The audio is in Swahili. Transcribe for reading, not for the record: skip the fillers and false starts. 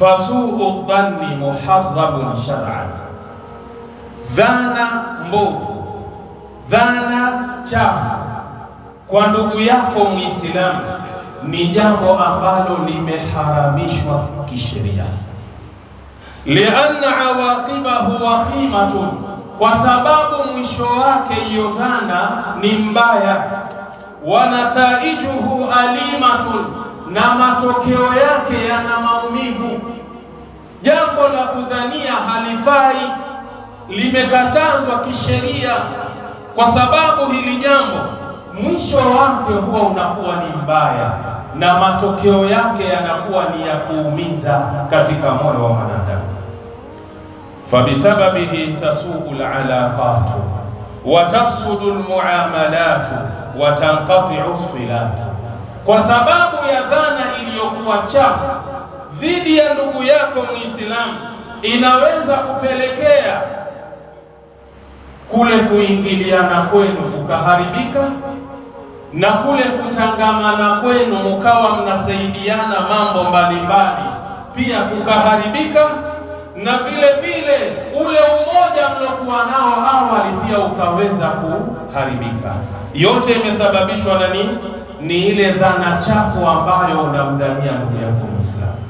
fasuu dhanni muharramun shar'an, dhana mbovu, dhana chafu kwa ndugu yako Muislamu ni jambo ambalo limeharamishwa kisheria. Lianna awaqibahu wakhimatun, kwa sababu mwisho wake hiyo dhana ni mbaya. Wa nataijuhu alimatun, na matokeo yake yana maumivu. Jambo la kudhania halifai, limekatazwa kisheria, kwa sababu hili jambo mwisho wake huwa unakuwa ni mbaya na matokeo yake yanakuwa ni ya kuumiza katika moyo wa mwanadamu. Fabisababihi tasuu alalaqatu wa tafsudu almuamalatu wa tanqati'u silatu, kwa sababu ya dhana iliyokuwa chafu dhidi ya ndugu yako Muislamu inaweza kupelekea kule kuingiliana kwenu kukaharibika, na kule kutangamana kwenu mkawa mnasaidiana mambo mbalimbali pia kukaharibika, na vile vile ule umoja mliokuwa nao awali pia ukaweza kuharibika. Yote imesababishwa na nini? Ni ile dhana chafu ambayo unamdhania ndugu yako Muislamu.